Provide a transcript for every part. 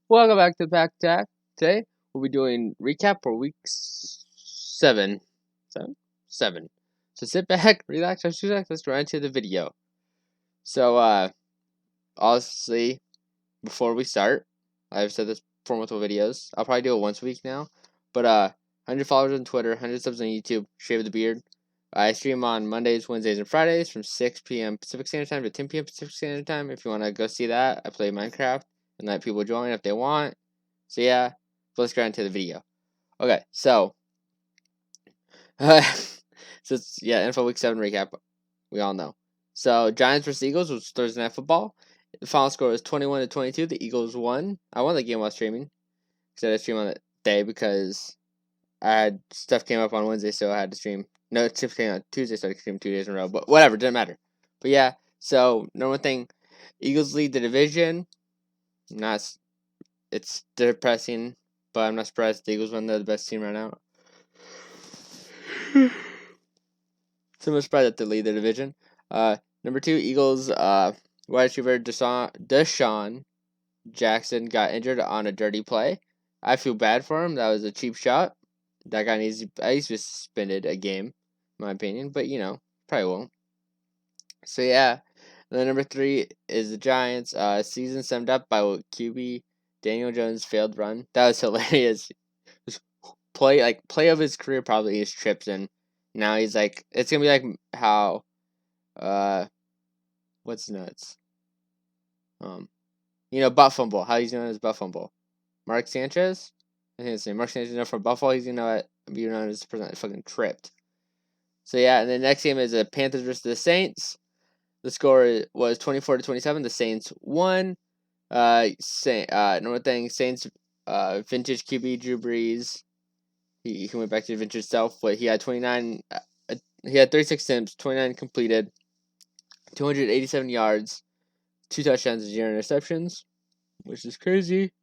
Welcome back to the Pack Attack. Today we'll be doing recap for week 7. 7? 7. So sit back, relax, let's go into the video. So, honestly, before we start, I've said this for multiple videos. I'll probably do it once a week now. But, 100 followers on Twitter, 100 subs on YouTube, Shave the Beard. I stream on Mondays, Wednesdays, and Fridays from 6 p.m. Pacific Standard Time to 10 p.m. Pacific Standard Time. If you want to go see that, I play Minecraft and let people join if they want. So yeah, let's get into the video. Okay, so it's NFL Week 7 recap. We all know. So Giants versus Eagles was Thursday Night Football. The final score was 21-22. The Eagles won. I won the game while streaming because I had to stream on the day because I had stuff came up on Wednesday, so I had to stream. No, it came on Tuesday, so I could stream 2 days in a row. But whatever, didn't matter. But yeah, so number one thing, Eagles lead the division. Not, it's depressing, but I'm not surprised. The Eagles won. They're the best team right now. So much surprised that they lead the division. Number 2, Eagles. Wide receiver Deshaun Jackson got injured on a dirty play. I feel bad for him. That was a cheap shot. That guy needs to be suspended a game, in my opinion. But probably won't. So yeah. And then number 3 is the Giants. Season summed up by QB Daniel Jones' failed run. That was hilarious. Play of his career probably is trips, and now he's like, it's gonna be like how what's nuts, butt fumble, how he's known as butt fumble, Mark Sanchez. I think it's name Mark Sanchez, from Buffalo. He's be known as the person that fucking tripped. So yeah, and the next game is the Panthers versus the Saints. The score was 24-27. The Saints won. Normal thing, Saints vintage QB Drew Brees. He went back to the vintage self, but he had 29. He had 36 attempts, 29 completed, 287 yards, 2 touchdowns, and 0 interceptions, which is crazy.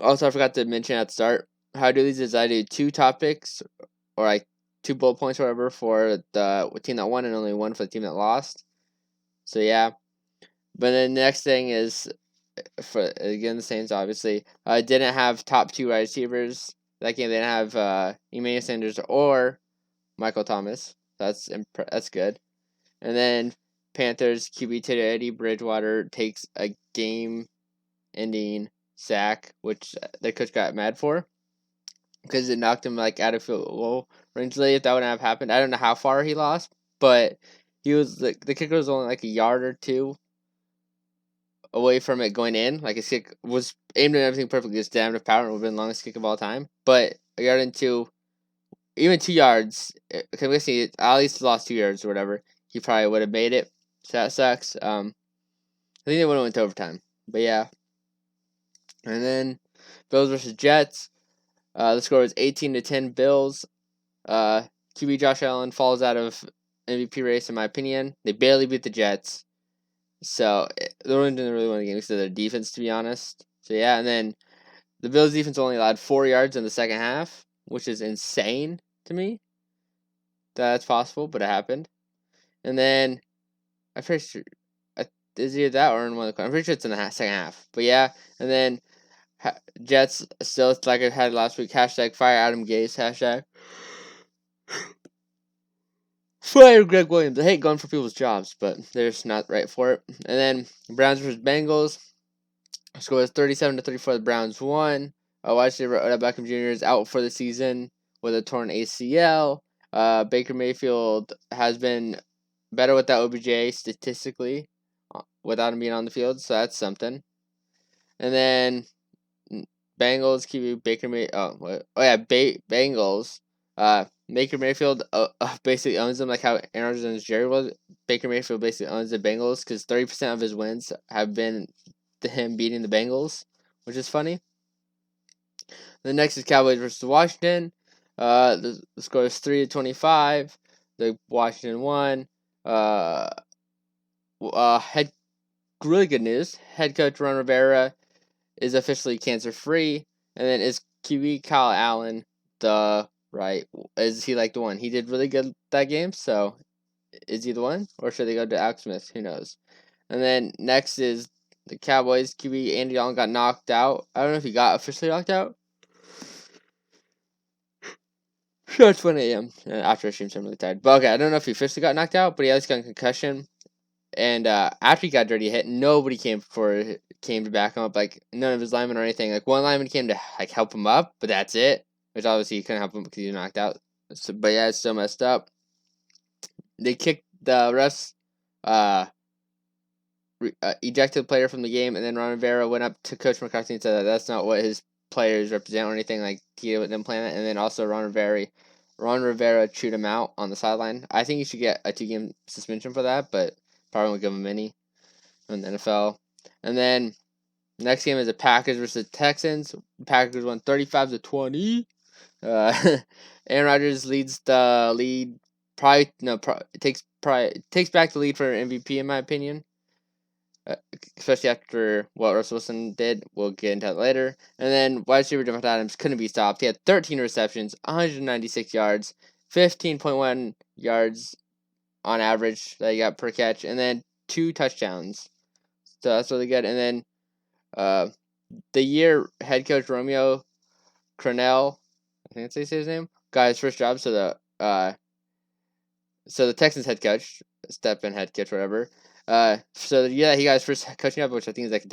Also, I forgot to mention at the start, how I do these is I do 2 topics, or like 2 bullet points or whatever for the team that won and only 1 for the team that lost. So yeah. But then the next thing is, for again the Saints obviously didn't have top 2 wide receivers that game. They didn't have Emmanuel Sanders or Michael Thomas. That's good. And then Panthers QB Teddy Bridgewater takes a game-ending sack, which the coach got mad for because it knocked him out of field goal range. If that wouldn't have happened, I don't know how far he lost, but he was the kicker was only like a yard or 2 away from it going in. Like his kick was aimed at everything perfectly, just damn enough power, and would have been the longest kick of all time. But a yard and 2, even 2 yards, because we see at least lost 2 yards or whatever, he probably would have made it. So that sucks. I think they would have went to overtime. But yeah. And then Bills versus Jets. The score was 18-10 Bills. QB Josh Allen falls out of MVP race, in my opinion. They barely beat the Jets. So they didn't really win the game because of their defense, to be honest. So yeah, and then the Bills defense only allowed 4 yards in the second half, which is insane to me. That's possible, but it happened. And then I'm pretty sure is either that or in one of the. I'm pretty sure it's in the second half. But yeah, and then Jets still, like I had last week. Hashtag fire Adam Gase. Hashtag fire Greg Williams. I hate going for people's jobs, but they're just not right for it. And then Browns versus Bengals. Score was 37-34. The Browns won. Wide receiver Odell Beckham Jr. is out for the season with a torn ACL. Baker Mayfield has been better with that OBJ statistically without him being on the field, so that's something. And then Bengals QB Baker Bengals. Baker Mayfield basically owns them, like how Aaron Rodgers' Jerry was. Baker Mayfield basically owns the Bengals because 30% of his wins have been him beating the Bengals, which is funny. The next is Cowboys versus Washington. The score is 3-25. The Washington won. Really good news. Head coach Ron Rivera is officially cancer free, and then is QB Kyle Allen is he like the one? He did really good that game, so is he the one, or should they go to Alex Smith? Who knows? And then next is the Cowboys QB Andy Dalton got knocked out. I don't know if he got officially knocked out. Sure, it's 1 a.m. After a stream, so I'm really tired. But okay, I don't know if he officially got knocked out, but he at least got a concussion. And after he got dirty hit, nobody came to back him up. Like none of his linemen or anything. Like one lineman came to like help him up, but that's it. Which obviously he couldn't help him because he was knocked out. So, but yeah, it's still messed up. They kicked the refs. Ejected the player from the game, and then Ron Rivera went up to Coach McCarthy and said that that's not what his players represent or anything. Like he didn't plan it, and then also Ron Rivera chewed him out on the sideline. I think he should get a 2-game suspension for that, but probably won't give him any in the NFL. And then next game is the Packers versus the Texans. Packers won 35-20. Aaron Rodgers leads the lead. Takes back the lead for MVP in my opinion. Especially after what Russell Wilson did. We'll get into that later. And then wide receiver Devontae Adams couldn't be stopped. He had 13 receptions, 196 yards, 15.1 yards on average that he got per catch, and then 2 touchdowns. So that's really good. And then the year head coach Romeo Crennel, I think that's how you say his name, got his first job. So the Texans head coach, step-in head coach, whatever. So yeah, he got his first coaching job, which I think is like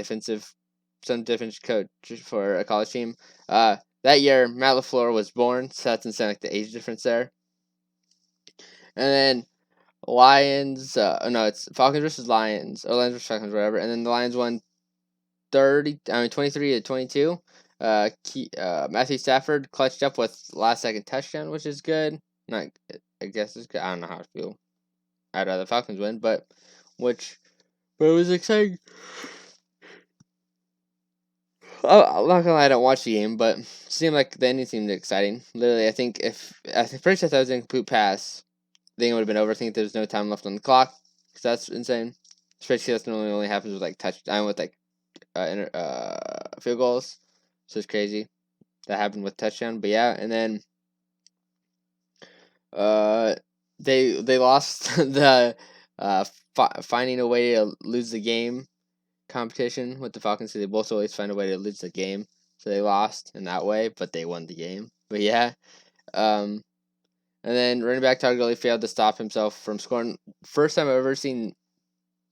some defense coach for a college team. That year, Matt LaFleur was born, so that's insane, like the age difference there. And then Lions, it's Falcons versus Lions, or Lions versus Falcons, whatever. And then the Lions won 23-22. Matthew Stafford clutched up with last-second touchdown, which is good. I guess it's good. I don't know how to feel. I'd rather the Falcons win, but it was exciting. I'm not gonna lie, I don't watch the game, but it seemed like the ending seemed exciting. Literally, I think first I thought it was an incomplete pass, I think it would have been over. I think there's no time left on the clock, because that's insane. Especially that's normally only happens with like touchdown with like field goals, so it's crazy that happened with touchdown. But yeah, and then they lost the finding a way to lose the game competition with the Falcons. So they both always find a way to lose the game. So they lost in that way, but they won the game. But yeah, and then running back Todd Gurley failed to stop himself from scoring. First time I've ever seen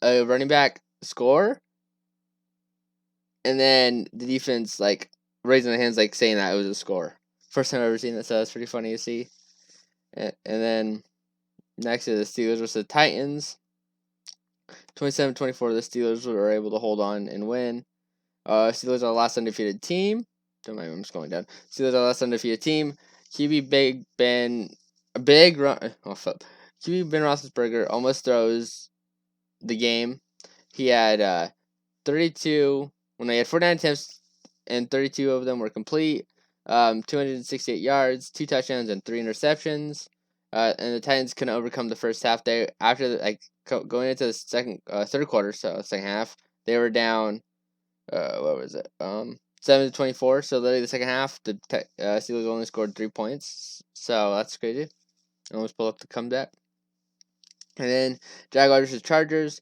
a running back score, and then the defense like raising their hands, like saying that it was a score. First time I've ever seen that, so that's pretty funny to see. And then next is the Steelers versus the Titans. 27-24, the Steelers were able to hold on and win. Steelers are the last undefeated team. Don't mind me, I'm just going down. Steelers are the last undefeated team. QB Ben Roethlisberger almost throws the game. He had 32. When they had 49 attempts, and 32 of them were complete. 268 yards, 2 touchdowns, and 3 interceptions. And the Titans couldn't overcome the first half. They going into the third quarter, so second half, they were down. What was it? 7-24. So literally the second half, the Steelers only scored 3 points. So that's crazy. Almost pulled up the comeback. And then Jaguars versus Chargers.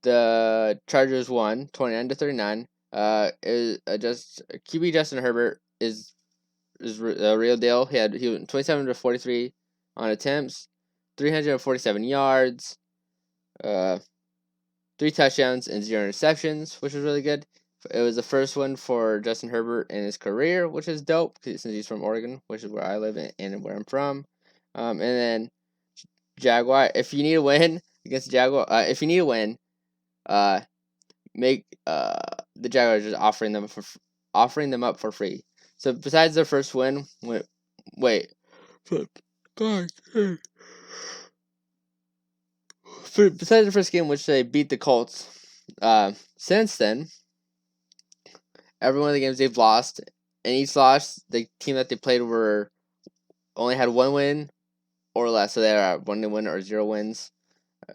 The Chargers won 29-39. QB Justin Herbert is a real deal. He was 27-43 on attempts, 347 yards, 3 touchdowns and 0 interceptions, which was really good. It was the first one for Justin Herbert in his career, which is dope since he's from Oregon, which is where I live and where I'm from. And then Jaguar, if you need a win against Jaguar, make the Jaguars just offering them up for free. So besides their first win, besides the first game, which they beat the Colts, since then, every one of the games they've lost, and each loss, the team that they played only had 1 win or less, so they are 1 win or 0 wins.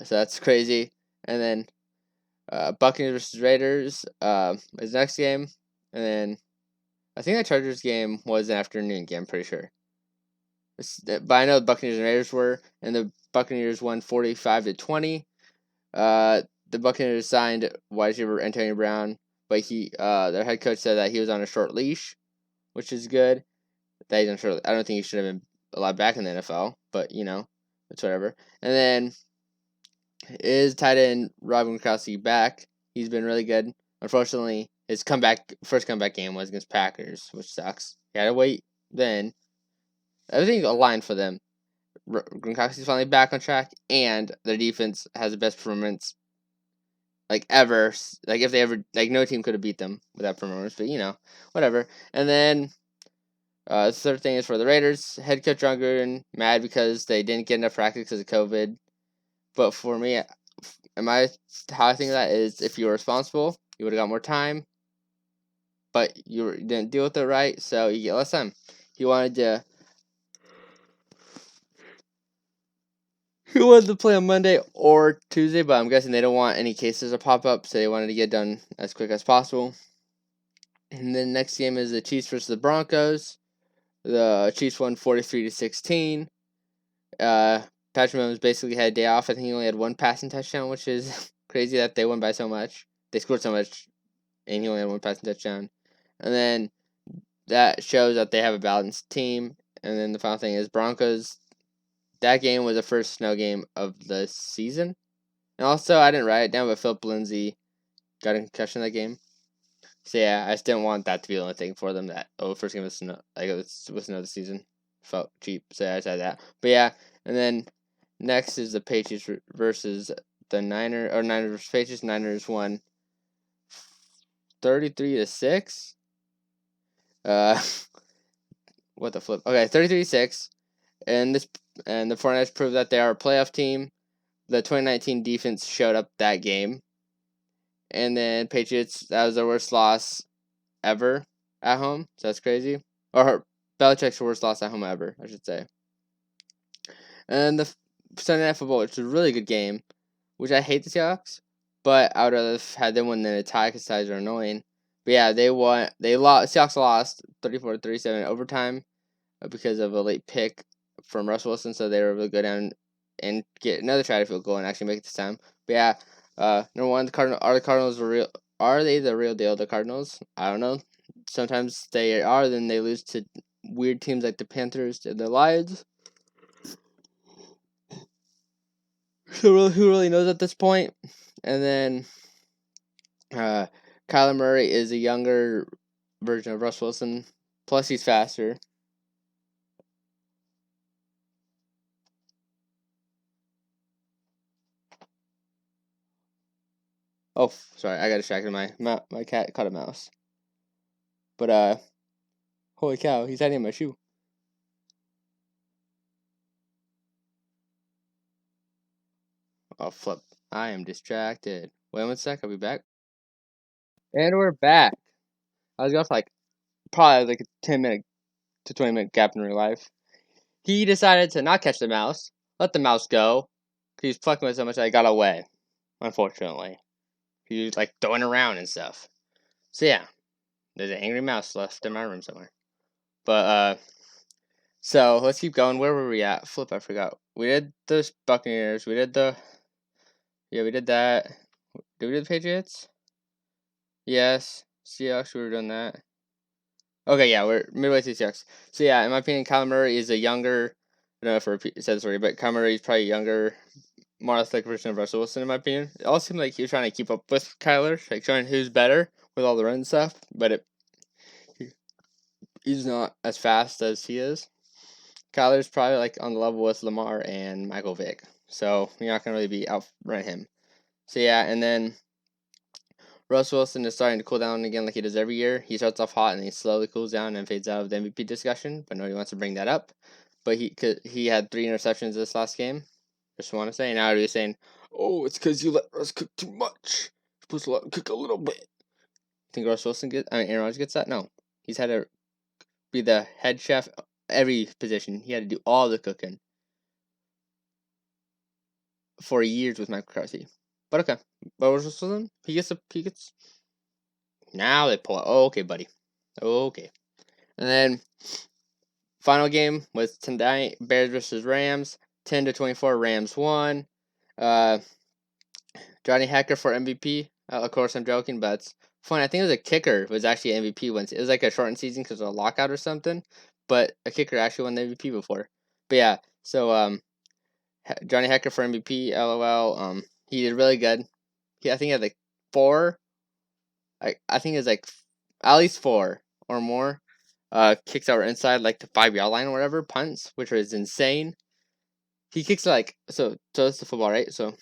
So that's crazy. And then Buccaneers versus Raiders is the next game, and then I think the Chargers game was an afternoon game. I'm pretty sure, but I know the Buccaneers and Raiders were, and the Buccaneers won 45-20. the Buccaneers signed wide receiver Antonio Brown, but their head coach said that he was on a short leash, which is good. That he's on short. I don't think he should have been allowed back in the NFL, but it's whatever. And then is tight end Rob Gronkowski back? He's been really good. Unfortunately, his first comeback game was against Packers, which sucks. He had to wait then. Everything aligned for them. Gronkowski's finally back on track, and their defense has the best performance ever. If they ever no team could have beat them with that performance, but whatever. And then the third thing is for the Raiders. Head coach Jon Gruden mad because they didn't get enough practice because of COVID. But for me, how I think of that is if you were responsible, you would have got more time, but you didn't deal with it right, so you get less time. He wanted to play on Monday or Tuesday, but I'm guessing they don't want any cases to pop up, so they wanted to get done as quick as possible. And then next game is the Chiefs versus the Broncos. The Chiefs won 43-16. Patrick Mahomes basically had a day off. I think he only had one passing touchdown, which is crazy that they won by so much. They scored so much, and he only had one passing touchdown. And then that shows that they have a balanced team. And then the final thing is Broncos. That game was the first snow game of the season. And also, I didn't write it down, but Philip Lindsay got a concussion in that game. So yeah, I just didn't want that to be the only thing for them. That first game was snow, it was snow this season. Felt cheap, so I said that. But yeah, and then next is the Patriots versus the Niners versus Patriots. Niners won 33-6. What the flip? Okay, 33-6, and the 49ers proved that they are a playoff team. The 2019 defense showed up that game, and then Patriots, that was their worst loss ever at home. So that's crazy. Or Belichick's worst loss at home ever, I should say. And the Sunday Night Football, which was a really good game, which I hate the Seahawks, but I would have had them win than a tie because ties are annoying. But yeah, they won. Seahawks lost 34-37 in overtime because of a late pick from Russell Wilson, so they were able to go down and get another try to field goal and actually make it this time. But yeah, number one, the Cardinals real? Are they the real deal? The Cardinals? I don't know. Sometimes they are, then they lose to weird teams like the Panthers and the Lions. So who really knows at this point? And then Kyler Murray is a younger version of Russell Wilson. Plus, he's faster. Oh, sorry, I got distracted. My cat caught a mouse. But holy cow, he's hiding in my shoe. Oh, flip. I am distracted. Wait 1 sec, I'll be back. And we're back. I was gone for probably a 10-minute to 20-minute gap in real life. He decided to not catch the mouse, let the mouse go. He's plucking with so much that I got away, unfortunately. He was throwing around and stuff. So yeah, there's an angry mouse left in my room somewhere. But so let's keep going. Where were we at? Flip, I forgot. We did the Buccaneers. We did that. Did we do the Patriots? Yes. Seahawks, we were doing that. Okay, yeah, we're midway through Seahawks. So yeah, in my opinion, Kyler Murray is a younger. I don't know if I said this already, but Kyler Murray is probably a younger, more athletic version of Russell Wilson, in my opinion. It all seemed like he was trying to keep up with Kyler, showing who's better with all the run stuff, but he's not as fast as he is. Kyler's probably on the level with Lamar and Michael Vick, so you're not gonna really be outrun him. So yeah, and then Russell Wilson is starting to cool down again like he does every year. He starts off hot and he slowly cools down and fades out of the MVP discussion, but nobody wants to bring that up. But he had 3 interceptions this last game. Just want to say, now you're saying, oh, it's because you let Russ cook too much. You're supposed to let him cook a little bit. Think Aaron Rodgers gets that? No. He's had to be the head chef every position. He had to do all the cooking for years with Mike McCarthy. But okay. But Russell Wilson, he gets. Now they pull it. Oh, okay, buddy. Okay. And then final game was tonight, Bears versus Rams. 10-24, Rams won. Johnny Hacker for MVP. Of course, I'm joking, but it's funny. I think it was a kicker was actually MVP once. It was like a shortened season because of a lockout or something. But a kicker actually won the MVP before. But yeah, so Johnny Hacker for MVP. LOL. He did really good. I think he had like four. I think it was like at least four or more. Kicks that were inside like the 5 yard line or whatever. Punts, which was insane. He kicks like so. So it's the football, right? So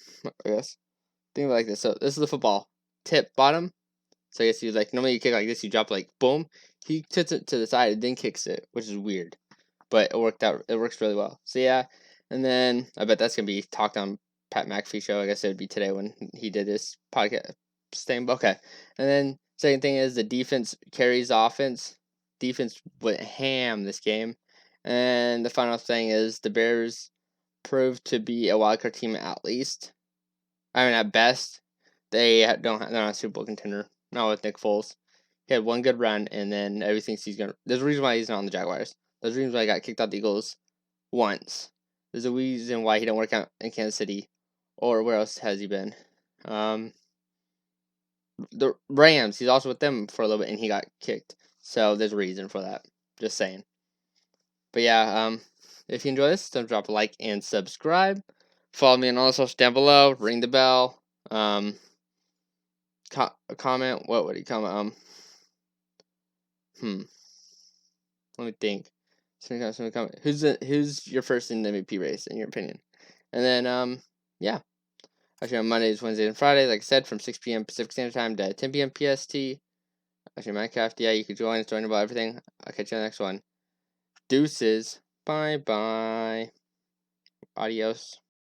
I guess think of it like this. So this is the football tip bottom. So I guess you like normally you kick like this, you drop like boom. He tips it to the side and then kicks it, which is weird, but it worked out. It works really well. So yeah, and then I bet that's gonna be talked on Pat McAfee show. I guess it would be today when he did his podcast thing. Okay, and then second thing is the defense carries the offense. Defense went ham this game, and the final thing is the Bears proved to be a wildcard team at least. I mean, at best, they're not a Super Bowl contender. Not with Nick Foles. He had one good run, and then everything he's gonna. There's a reason why he's not on the Jaguars. There's a reason why he got kicked out the Eagles once. There's a reason why he didn't work out in Kansas City, or where else has he been? The Rams. He's also with them for a little bit, and he got kicked. So there's a reason for that. Just saying. But yeah, if you enjoy this, don't drop a like and subscribe. Follow me on all the socials down below. Ring the bell. Comment. What would he comment? Let me think. Somebody comment. Who's your first in the MVP race in your opinion? And then yeah. Actually on Mondays, Wednesdays, and Fridays, like I said, from 6 p.m. Pacific Standard Time to 10 p.m. PST. Actually Minecraft, yeah, you can join. It's join about everything. I'll catch you on the next one. Deuces. Bye bye. Adios.